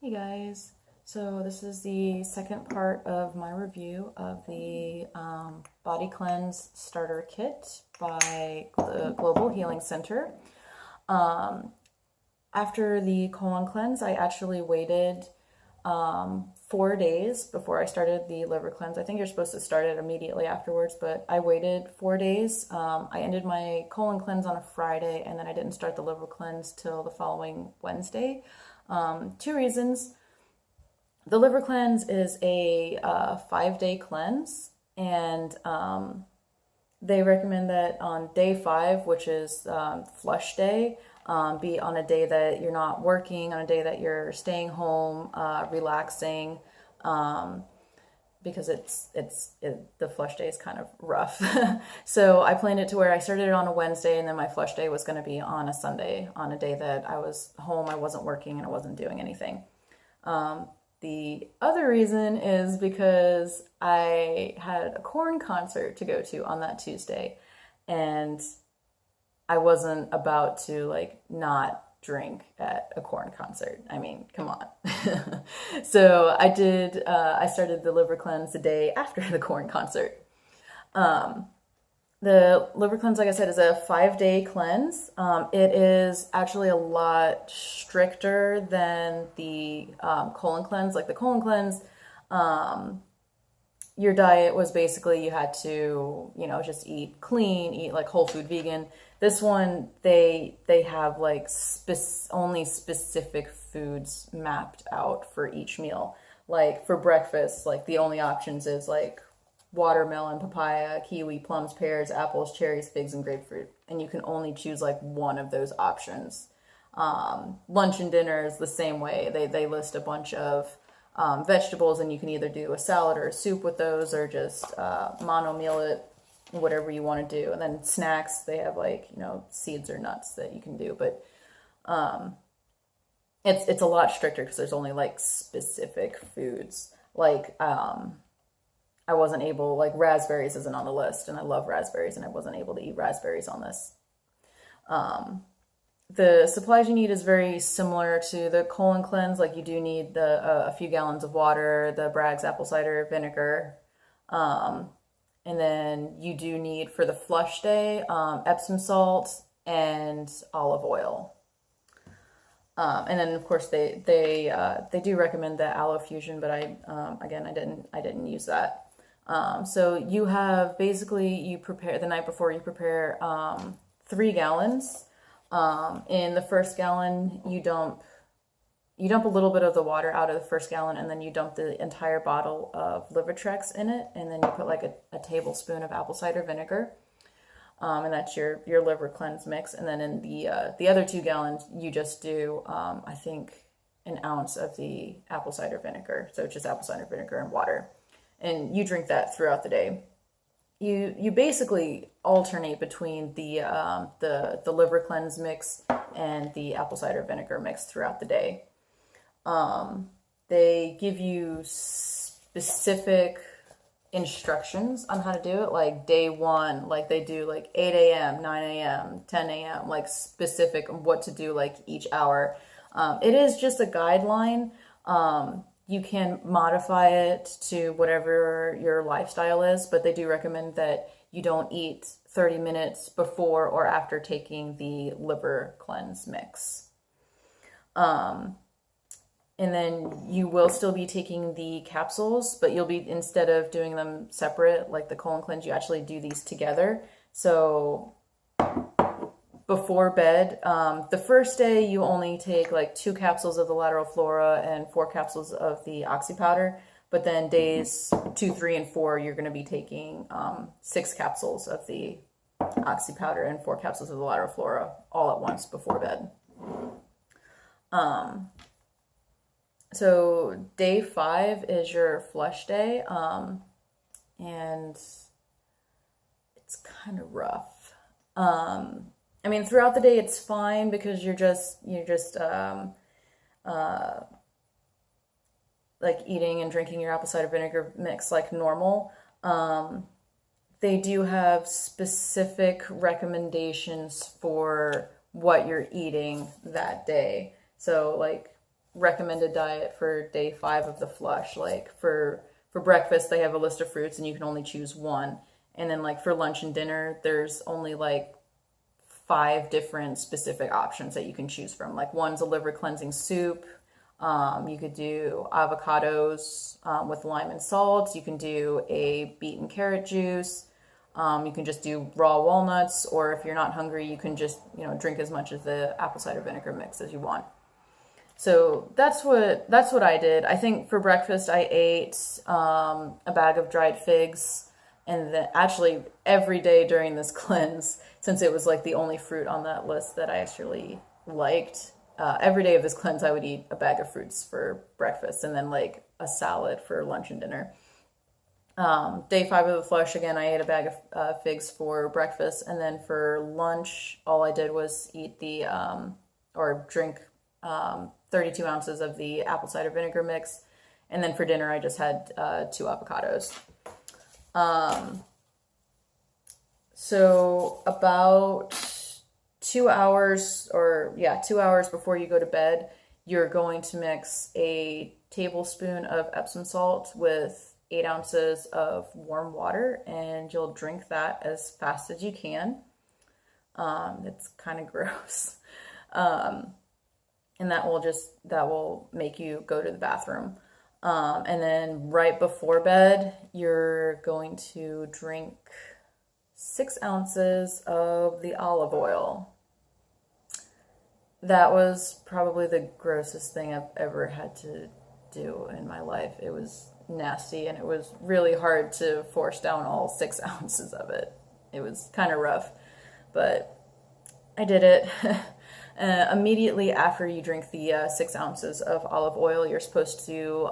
Hey guys, so this is the second part of my review of the Body Cleanse Starter Kit by the Global Healing Center. Um, After the colon cleanse, I actually waited 4 days before I started the liver cleanse. I think you're supposed to start it immediately afterwards, but I waited 4 days. I ended my colon cleanse on a Friday, and then I didn't start the liver cleanse till the following Wednesday. Two reasons. The liver cleanse is a 5 day cleanse, and they recommend that on day 5, which is flush day, be on a day that you're not working, on a day that you're staying home, relaxing, because the flush day is kind of rough. So I planned it to where I started it on a Wednesday, and then my flush day was going to be on a Sunday, on a day that I was home, I wasn't working, and I wasn't doing anything. The other reason is because I had a Korn concert to go to on that Tuesday, and I wasn't about to not drink at a Korn concert. I mean, come on. So I started the liver cleanse the day after the Korn concert. The liver cleanse, like I said, is a 5 day cleanse. It is actually a lot stricter than the colon cleanse. Like the colon cleanse, your diet was basically you had to, just eat clean, eat like whole food vegan. This one, they have like only specific foods mapped out for each meal. Like for breakfast, like the only options is like watermelon, papaya, kiwi, plums, pears, apples, cherries, figs, and grapefruit. And you can only choose like one of those options. Lunch and dinner is the same way. They list a bunch of vegetables, and you can either do a salad or a soup with those, or just mono meal it, whatever you want to do. And then snacks, they have like, seeds or nuts that you can do. But it's a lot stricter because there's only like specific foods. Like I wasn't able, like raspberries isn't on the list, and I love raspberries, and I wasn't able to eat raspberries on this. The supplies you need is very similar to the colon cleanse. Like you do need a few gallons of water, the Bragg's apple cider vinegar, and then you do need for the flush day Epsom salt and olive oil. And then of course they do recommend the aloe fusion, but I didn't use that. So you have basically, you prepare the night before, you prepare 3 gallons. In the first gallon, you dump a little bit of the water out of the first gallon, and then you dump the entire bottle of Livatrex in it, and then you put like a tablespoon of apple cider vinegar, and that's your liver cleanse mix. And then in the other 2 gallons, you just do I think an ounce of the apple cider vinegar, so it's just apple cider vinegar and water, and you drink that throughout the day. You basically alternate between the liver cleanse mix and the apple cider vinegar mix throughout the day. They give you specific instructions on how to do it. Like day 1, like they do like 8 a.m., 9 a.m., 10 a.m., like specific what to do like each hour. It is just a guideline. You can modify it to whatever your lifestyle is, but they do recommend that you don't eat 30 minutes before or after taking the liver cleanse mix. And then you will still be taking the capsules, but you'll be, instead of doing them separate, like the colon cleanse, you actually do these together. So before bed, the first day you only take like 2 capsules of the lateral flora and 4 capsules of the oxy powder. But then days 2, 3, and 4, you're going to be taking 6 capsules of the oxy powder and 4 capsules of the lateral flora all at once before bed. So day 5 is your flush day, and it's kind of rough. I mean, throughout the day it's fine because you're just like eating and drinking your apple cider vinegar mix like normal. They do have specific recommendations for what you're eating that day. So like recommended diet for day 5 of the flush. Like for breakfast, they have a list of fruits and you can only choose one. And then like for lunch and dinner, there's only like 5 different specific options that you can choose from. Like one's a liver cleansing soup. You could do avocados with lime and salt. You can do a beet and carrot juice. You can just do raw walnuts, or if you're not hungry, you can just, drink as much of the apple cider vinegar mix as you want. So that's what I did. I think for breakfast I ate a bag of dried figs, and then actually every day during this cleanse, since it was like the only fruit on that list that I actually liked, every day of this cleanse I would eat a bag of fruits for breakfast and then like a salad for lunch and dinner. Day 5 of the flush, again, I ate a bag of figs for breakfast, and then for lunch, all I did was eat or drink 32 ounces of the apple cider vinegar mix, and then for dinner, I just had 2 avocados. So about 2 hours, 2 hours before you go to bed, you're going to mix a tablespoon of Epsom salt with 8 ounces of warm water, and you'll drink that as fast as you can. It's kind of gross. And that will make you go to the bathroom. And then right before bed, you're going to drink 6 ounces of the olive oil. That was probably the grossest thing I've ever had to do in my life. It was nasty, and it was really hard to force down all 6 ounces of it. It was kind of rough, but I did it. Immediately after you drink the 6 ounces of olive oil, you're supposed to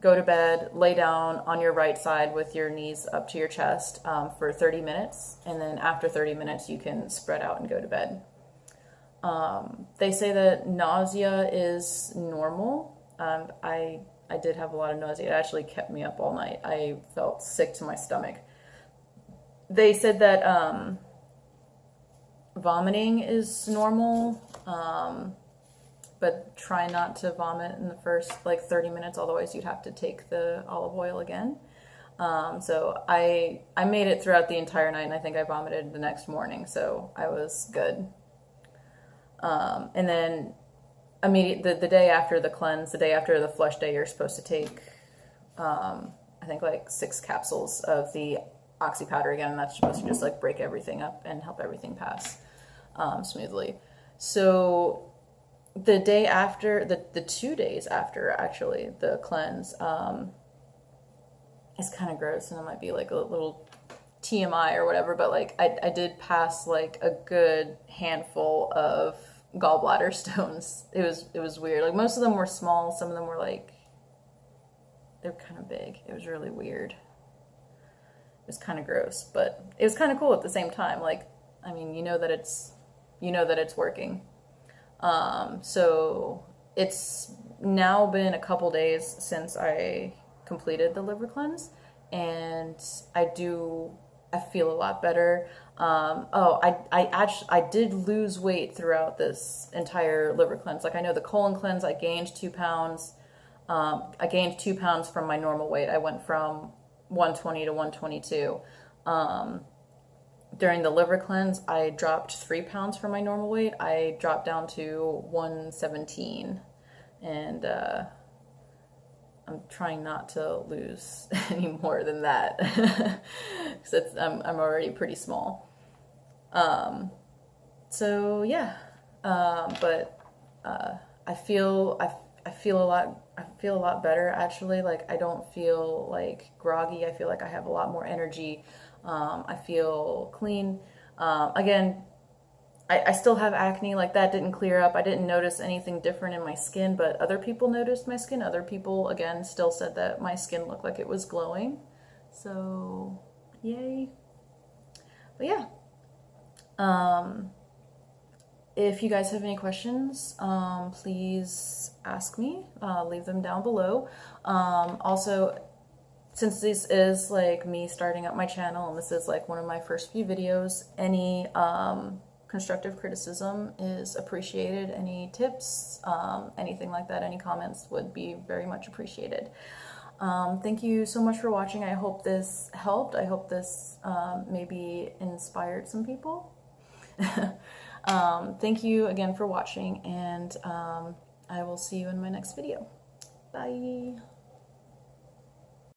go to bed, lay down on your right side with your knees up to your chest for 30 minutes, and then after 30 minutes you can spread out and go to bed. They say that nausea is normal. I did have a lot of nausea. It actually kept me up all night. I felt sick to my stomach. They said that vomiting is normal, but try not to vomit in the first 30 minutes, otherwise you'd have to take the olive oil again. So I made it throughout the entire night, and I think I vomited the next morning, so I was good. And then the day after the cleanse, the day after the flush day, you're supposed to take, I think 6 capsules of the oxy powder again, and that's supposed to just break everything up and help everything pass smoothly. So the day after, the 2 days after actually the cleanse, it's kind of gross, and it might be a little TMI or whatever, but I did pass a good handful of gallbladder stones. It was weird. Most of them were small, some of them were they're kind of big. It was really weird. It was kind of gross, but it was kind of cool at the same time. You know that it's working. So it's now been a couple days since I completed the liver cleanse, and I feel a lot better. I did lose weight throughout this entire liver cleanse. I know the colon cleanse, I gained 2 pounds. I gained 2 pounds from my normal weight. I went from 120 to 122. During the liver cleanse, I dropped 3 pounds from my normal weight. I dropped down to 117, and I'm trying not to lose any more than that, because I'm already pretty small. So yeah, but I feel a lot better actually. I don't feel groggy. I feel I have a lot more energy. I feel clean. Again, I still have acne. That didn't clear up. I didn't notice anything different in my skin, but other people noticed my skin. Other people, again, still said that my skin looked like it was glowing. So, yay. But yeah. If you guys have any questions, please ask me. Leave them down below. Also, since this is me starting up my channel, and this is one of my first few videos, any constructive criticism is appreciated. Any tips, anything like that, any comments would be very much appreciated. Thank you so much for watching. I hope this helped. I hope this maybe inspired some people. Thank you again for watching, and I will see you in my next video. Bye.